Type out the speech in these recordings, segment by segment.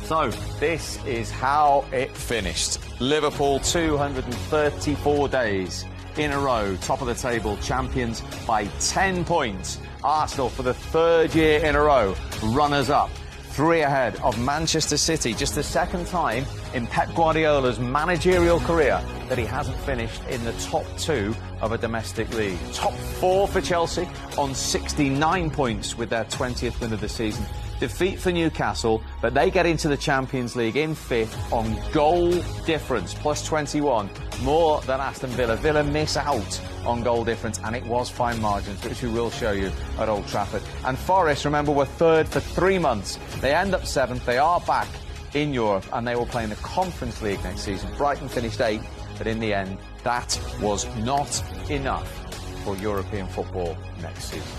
So, this is how it finished. Liverpool 234 days in a row, top of the table, champions by 10 points. Arsenal, for the third year in a row, runners-up, 3 ahead of Manchester City. Just the second time in Pep Guardiola's managerial career that he hasn't finished in the top 2 of a domestic league. Top 4 for Chelsea on 69 points with their 20th win of the season. Defeat for Newcastle, but they get into the Champions League in 5th on goal difference, plus 21, more than Aston Villa. Villa miss out on goal difference, and it was fine margins, which we will show you at Old Trafford. And Forest, remember, were 3rd for 3 months. They end up 7th. They are back in Europe, and they will play in the Conference League next season. Brighton finished 8th, but in the end, that was not enough for European football next season.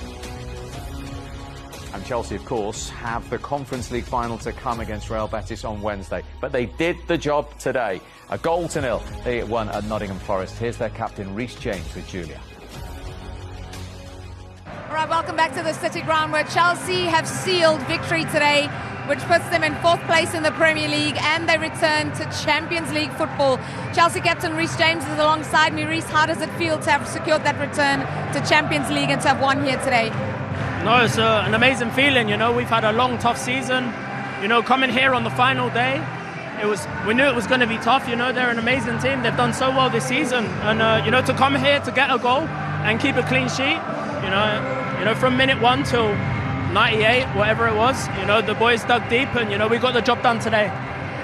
And Chelsea, of course, have the Conference League final to come against Real Betis on Wednesday. But they did the job today. 1-0. They won at Nottingham Forest. Here's their captain, Reece James, with Julia. All right, welcome back to the City Ground, where Chelsea have sealed victory today, which puts them in 4th place in the Premier League, and they return to Champions League football. Chelsea captain Reece James is alongside me. Reece, how does it feel to have secured that return to Champions League and to have won here today? No, it's an amazing feeling. You know, we've had a long, tough season. You know, coming here on the final day, we knew it was going to be tough. You know, they're an amazing team. They've done so well this season, and you know, to come here to get a goal and keep a clean sheet. You know, from minute 1 till 98, whatever it was. You know, the boys dug deep, and you know, we got the job done today.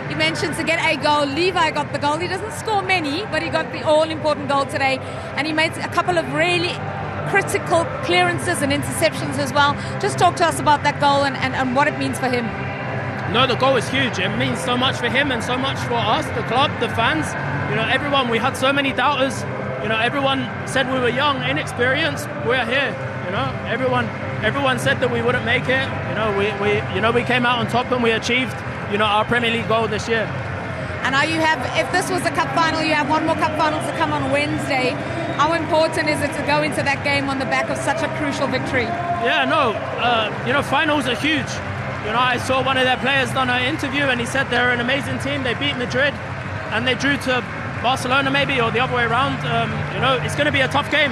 You mentioned to get a goal. Levi got the goal. He doesn't score many, but he got the all-important goal today, and he made a couple of really critical clearances and interceptions as well. Just talk to us about that goal and what it means for him. No, the goal is huge. It means so much for him and so much for us, the club, the fans. You know, everyone. We had so many doubters. You know, everyone said we were young, inexperienced. We're here. You know, everyone said that we wouldn't make it. You know, we came out on top and we achieved, you know, our Premier League goal this year. And now you have, if this was a cup final, you have one more cup final to come on Wednesday. How important is it to go into that game on the back of such a crucial victory? Yeah, no, you know, finals are huge. You know, I saw one of their players done an interview and he said they're an amazing team. They beat Madrid and they drew to Barcelona maybe, or the other way around. You know, it's going to be a tough game.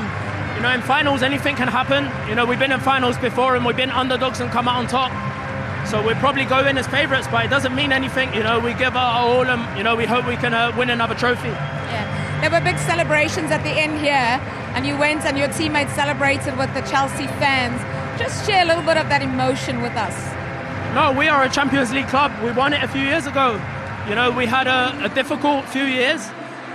You know, in finals, anything can happen. You know, we've been in finals before and we've been underdogs and come out on top. So we'll probably go in as favourites, but it doesn't mean anything. You know, we give our all and, you know, we hope we can win another trophy. Yeah, there were big celebrations at the end here, and you went and your teammates celebrated with the Chelsea fans. Just share a little bit of that emotion with us. No, we are a Champions League club. We won it a few years ago. You know, we had a difficult few years,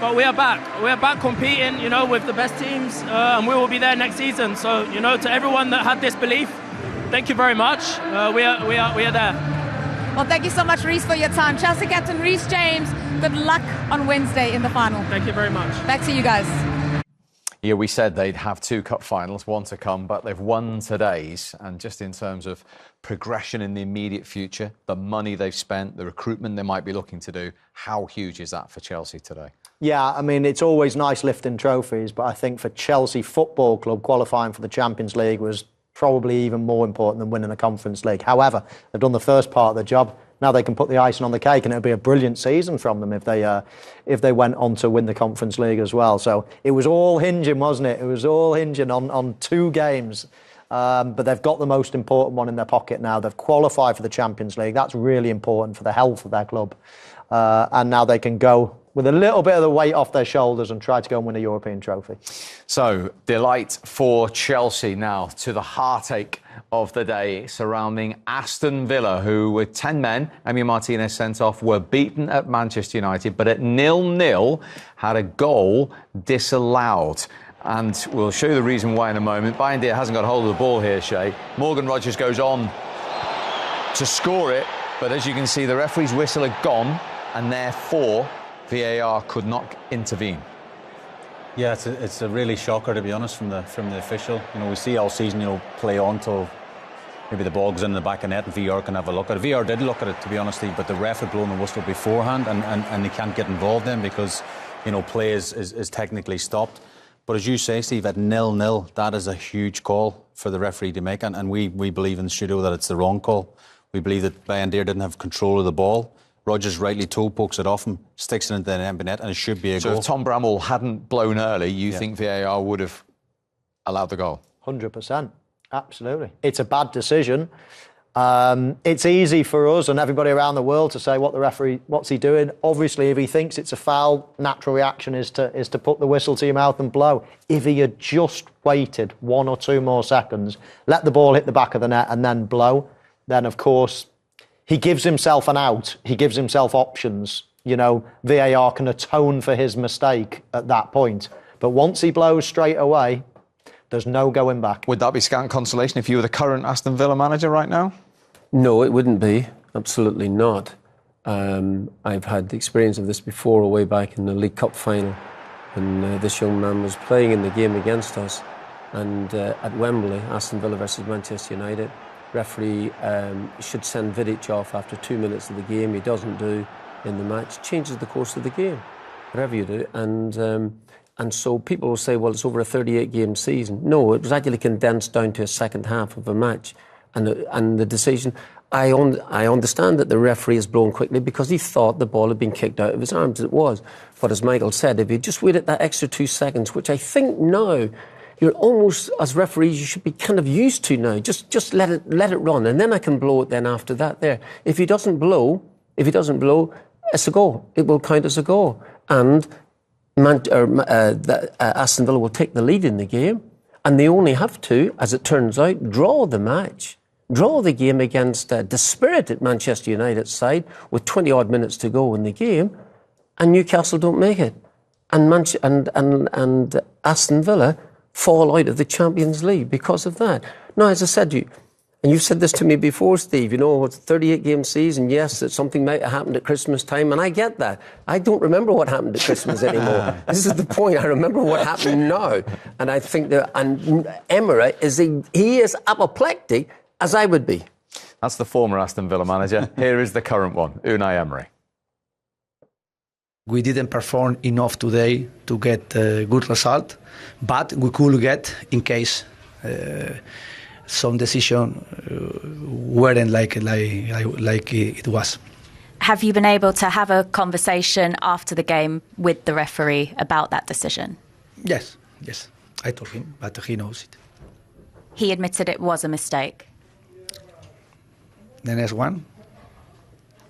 but we are back. We are back competing, you know, with the best teams, and we will be there next season. So, you know, to everyone that had this belief, thank you very much. We are there. Well, thank you so much, Reece, for your time. Chelsea captain Reece James, good luck on Wednesday in the final. Thank you very much. Back to you guys. Yeah, we said they'd have 2 cup finals, 1 to come, but they've won today's. And just in terms of progression in the immediate future, the money they've spent, the recruitment they might be looking to do, how huge is that for Chelsea today? Yeah, I mean, it's always nice lifting trophies, but I think for Chelsea Football Club, qualifying for the Champions League was probably even more important than winning the Conference League. However, they've done the first part of the job. Now they can put the icing on the cake, and it'll be a brilliant season from them if they went on to win the Conference League as well. So it was all hinging, wasn't it? It was all hinging on 2 games. But they've got the most important one in their pocket now. They've qualified for the Champions League. That's really important for the health of their club. And now they can go with a little bit of the weight off their shoulders and try to go and win a European trophy. So, delight for Chelsea now to the heartache of the day surrounding Aston Villa, who with 10 men, Emery Martinez sent off, were beaten at Manchester United, but at 0-0 had a goal disallowed. And we'll show you the reason why in a moment. Bayindir hasn't got hold of the ball here, Shay. Morgan Rogers goes on to score it, but as you can see, the referee's whistle had gone, and therefore VAR could not intervene. Yeah, it's a really shocker, to be honest, from the official. You know, we see all season, you know, play on till maybe the ball goes in the back of net and VAR can have a look at it. VAR did look at it, to be honest, but the ref had blown the whistle beforehand, and they can't get involved then because, you know, play is technically stopped. But as you say, Steve, at 0-0, that is a huge call for the referee to make, and we believe in the studio that it's the wrong call. We believe that Bayindir didn't have control of the ball. Rodgers rightly toe pokes it off him, sticks it into the empty net, and it should be a goal. So if Tom Bramall hadn't blown early, you think VAR would have allowed the goal? 100%. Absolutely. It's a bad decision. It's easy for us and everybody around the world to say what the referee, what's he doing? Obviously, if he thinks it's a foul, natural reaction is to put the whistle to your mouth and blow. If he had just waited 1 or 2 more seconds, let the ball hit the back of the net and then blow, then of course he gives himself an out. He gives himself options. You know, VAR can atone for his mistake at that point. But once he blows straight away, there's no going back. Would that be scant consolation if you were the current Aston Villa manager right now? No, it wouldn't be. Absolutely not. I've had the experience of this before, way back in the League Cup final, and this young man was playing in the game against us, and at Wembley, Aston Villa versus Manchester United, referee should send Vidic off after 2 minutes of the game. He doesn't do in the match. Changes the course of the game, whatever you do, and so people will say, well, it's over a 38-game season. No, it was actually condensed down to a second half of a match. And the decision, I understand that the referee has blown quickly because he thought the ball had been kicked out of his arms. It was. But as Michael said, if you just waited that extra 2 seconds, which I think now, you're almost, as referees, you should be kind of used to now. Just let it run. And then I can blow it then after that there. If he doesn't blow, it's a goal. It will count as a goal. And Aston Villa will take the lead in the game, and they only have to, as it turns out, draw the match, draw the game against a dispirited Manchester United side with 20-odd minutes to go in the game, and Newcastle don't make it. And Aston Villa fall out of the Champions League because of that. Now, as I said to you, and you've said this to me before, Steve, you know, it's a 38-game season. Yes, that something might have happened at Christmas time, and I get that. I don't remember what happened at Christmas anymore. This is the point. I remember what happened now. And I think that, and Emery, he is apoplectic, as I would be. That's the former Aston Villa manager. Here is the current one, Unai Emery. We didn't perform enough today to get a good result, but we could get, in case some decision weren't like it was. Have you been able to have a conversation after the game with the referee about that decision? Yes. I told him, but he knows it. He admitted it was a mistake. The next one.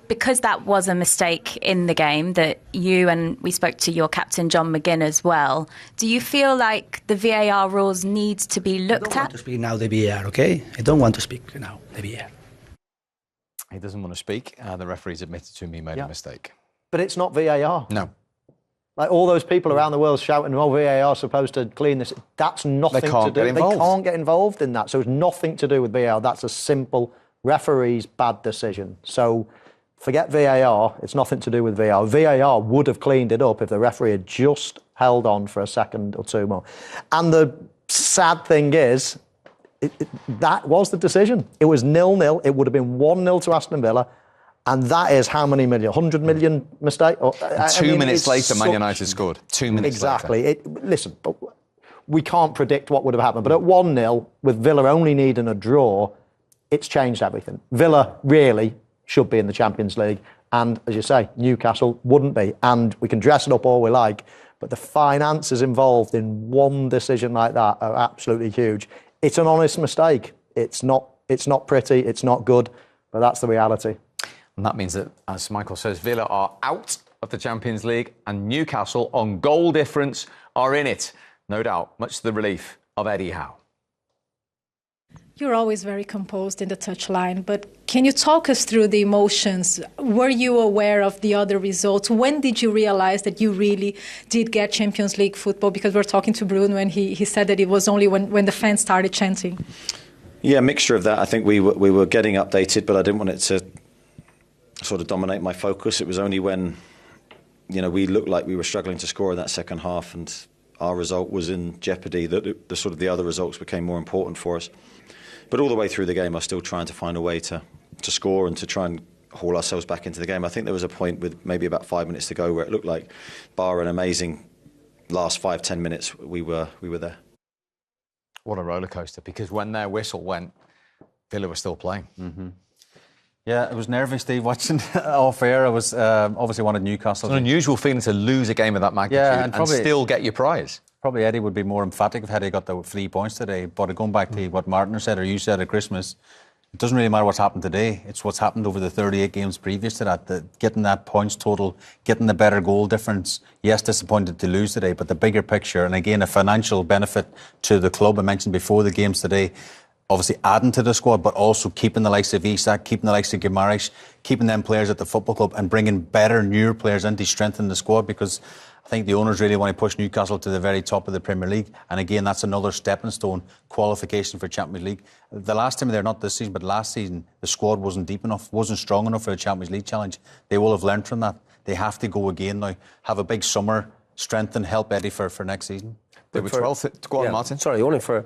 Because that was a mistake in the game that you, and we spoke to your captain John McGinn as well, do you feel like the VAR rules need to be looked at? I don't want to speak now the VAR, okay? I don't want to speak now the VAR. He doesn't want to speak. The referee's admitted to me he made a mistake. But it's not VAR. No. Like all those people around the world shouting, oh, VAR is supposed to clean this. That's nothing to do. They can't get involved in that. So it's nothing to do with VAR. That's a simple referee's bad decision. So forget VAR. It's nothing to do with VAR. VAR would have cleaned it up if the referee had just held on for a second or 2 more. And the sad thing is, that was the decision. It was 0-0. It would have been 1-0 to Aston Villa. And that is how many million? 100 million mistake? 2 minutes later, Man United scored. 2 minutes later. Listen, we can't predict what would have happened. But at 1-0, with Villa only needing a draw, it's changed everything. Villa really should be in the Champions League. And, as you say, Newcastle wouldn't be. And we can dress it up all we like, but the finances involved in one decision like that are absolutely huge. It's an honest mistake. It's not pretty, it's not good, but that's the reality. And that means that, as Michael says, Villa are out of the Champions League and Newcastle, on goal difference, are in it. No doubt, much to the relief of Eddie Howe. You're always very composed in the touchline, but can you talk us through the emotions? Were you aware of the other results? When did you realize that you really did get Champions League football? Because we're talking to Bruno and he said that it was only when the fans started chanting. Yeah, a mixture of that. I think we were getting updated, but I didn't want it to sort of dominate my focus. It was only when, we looked like we were struggling to score in that second half and our result was in jeopardy that the other results became more important for us. But all the way through the game, I was still trying to find a way to score and to try and haul ourselves back into the game. I think there was a point with maybe about 5 minutes to go where it looked like, bar an amazing last 5-10 minutes, we were there. What a roller coaster! Because when their whistle went, Villa were still playing. Mm-hmm. Yeah, it was nervy, Steve, watching off air. I was obviously wanted Newcastle. It's an unusual feeling to lose a game of that magnitude and still get your prize. Probably Eddie would be more emphatic if Eddie got the 3 points today. But going back to what Martin said or you said at Christmas, it doesn't really matter what's happened today. It's what's happened over the 38 games previous to that. Getting that points total, getting the better goal difference. Yes, disappointed to lose today, but the bigger picture, and again, a financial benefit to the club I mentioned before the games today, obviously adding to the squad, but also keeping the likes of Isak, keeping the likes of Guimaraes, keeping them players at the football club and bringing better, newer players in to strengthen the squad, because I think the owners really want to push Newcastle to the very top of the Premier League. And again, that's another stepping stone, qualification for Champions League. The last time, they're not this season, but last season, the squad wasn't deep enough, wasn't strong enough for a Champions League challenge. They will have learned from that. They have to go again now, have a big summer, strengthen, help Eddie for next season. They were 12th. Go on, Martin. Sorry, only for...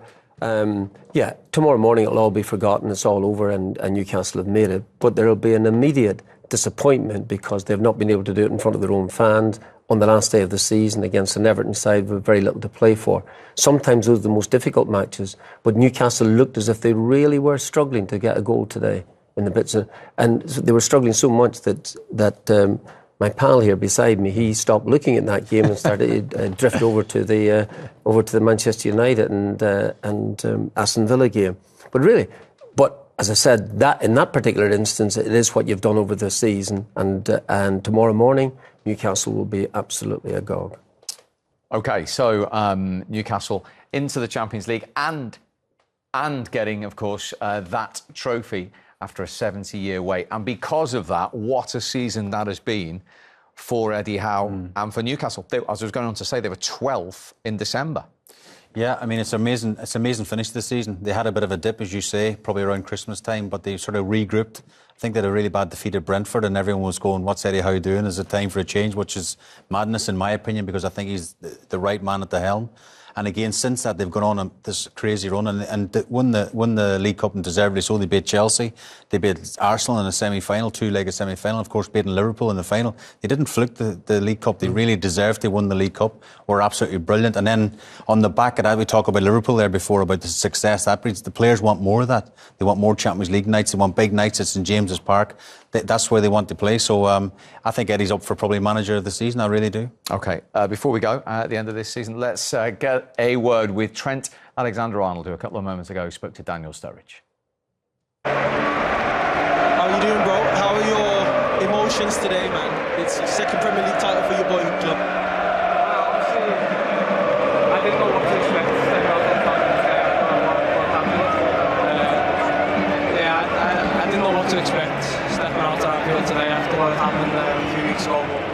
tomorrow morning it'll all be forgotten, it's all over and Newcastle have made it, but there'll be an immediate disappointment because they've not been able to do it in front of their own fans on the last day of the season against an Everton side with very little to play for. Sometimes those are the most difficult matches, but Newcastle looked as if they really were struggling to get a goal today in the bits of, and they were struggling so much that my pal here beside me, he stopped looking at that game and started to drift over to the Manchester United and Aston Villa game. But as I said, that in that particular instance, it is what you've done over the season, and tomorrow morning Newcastle will be absolutely agog. OK, so Newcastle into the Champions League and getting, of course, that trophy after a 70-year wait. And because of that, what a season that has been for Eddie Howe and for Newcastle. As I was going on to say, they were 12th in December. Yeah, I mean, it's amazing. It's an amazing finish this season. They had a bit of a dip, as you say, probably around Christmas time, but they sort of regrouped. I think they had a really bad defeat at Brentford, and everyone was going, "What's Eddie Howe doing? Is it time for a change?" Which is madness, in my opinion, because I think he's the right man at the helm. And again, since that, they've gone on this crazy run and won the League Cup, and deservedly so. They beat Chelsea, they beat Arsenal in a semi-final, two-legged semi-final, of course, beating Liverpool in the final. They didn't fluke the League Cup. They really deserved to win the League Cup. Were absolutely brilliant. And then on the back of that, we talked about Liverpool there before, about the success that brings. The players want more of that. They want more Champions League nights. They want big nights at St James's Park. That's where they want to play. So I think Eddie's up for probably manager of the season. I really do. OK, before we go, at the end of this season, let's get a word with Trent Alexander-Arnold, who a couple of moments ago spoke to Daniel Sturridge. How are you doing, bro? How are your emotions today, man? It's your second Premier League title for your boyhood club. Obviously, I didn't know what to expect. I didn't know what to expect stepping out of that field today after what happened a few weeks ago. But,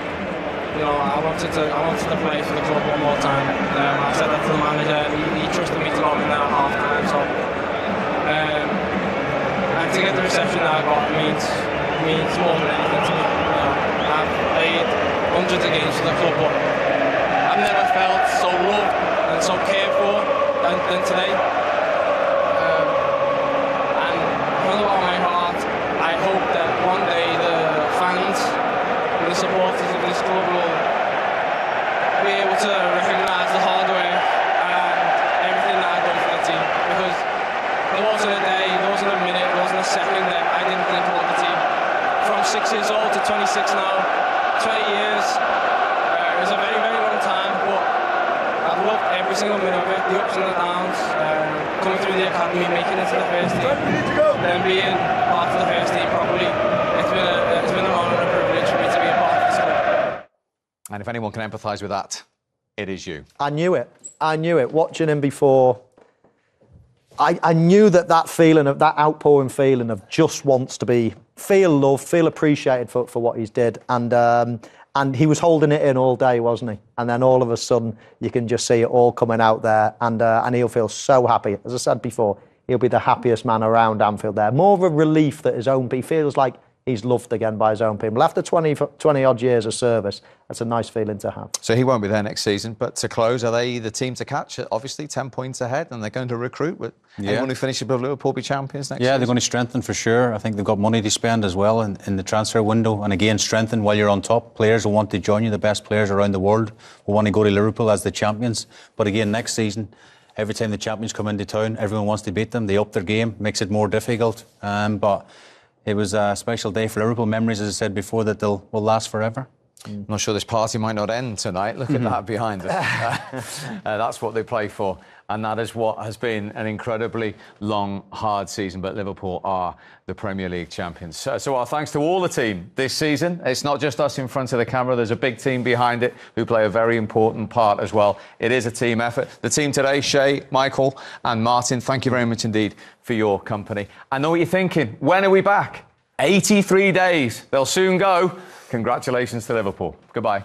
you know, I wanted to play for the club one more time. I said that to the manager, and he trusted me to go in there at half time. So, and to get the reception that I got means more than anything to me. You know, I've played hundreds of games for the club, but I've never felt so loved and so cared for than today. And from the bottom of my heart, I hope that one day the fans, the supporters of this club will be able to recognise the hard work and everything that I've done for the team, because there wasn't a day, there wasn't a minute, there wasn't a second that I didn't think about the team. From 6 years old to 26 now, 20 years, it was a very, very long time, but I've loved every single minute of it, the ups and the downs, coming through the academy, making it to the first team, then being part of the first team properly. It's been an honour and a privilege for me to be a part of this club. And if anyone can empathise with that, it is you. I knew it. Watching him before, I knew that feeling of that outpouring feeling of just wants to feel loved, feel appreciated for what he's did, and he was holding it in all day, wasn't he? And then all of a sudden, you can just see it all coming out there, and he'll feel so happy. As I said before, he'll be the happiest man around Anfield there. More of a relief that he feels like he's loved again by his own people. After 20 odd years of service, that's a nice feeling to have. So he won't be there next season, but to close, are they the team to catch? Obviously 10 points ahead, and they're going to recruit. But anyone who finishes above Liverpool be champions next season? They're going to strengthen for sure. I think they've got money to spend as well in the transfer window, and again, strengthen while you're on top. Players will want to join you, the best players around the world will want to go to Liverpool as the champions. But again, next season, every time the champions come into town, everyone wants to beat them. They up their game, makes it more difficult. But it was a special day for Liverpool. Memories, as I said before, that will last forever. I'm not sure this party might not end tonight. Look at that behind us. That's what they play for. And that is what has been an incredibly long, hard season. But Liverpool are the Premier League champions. So our thanks to all the team this season. It's not just us in front of the camera. There's a big team behind it who play a very important part as well. It is a team effort. The team today, Shay, Michael and Martin, thank you very much indeed for your company. I know what you're thinking. When are we back? 83 days. They'll soon go. Congratulations to Liverpool. Goodbye.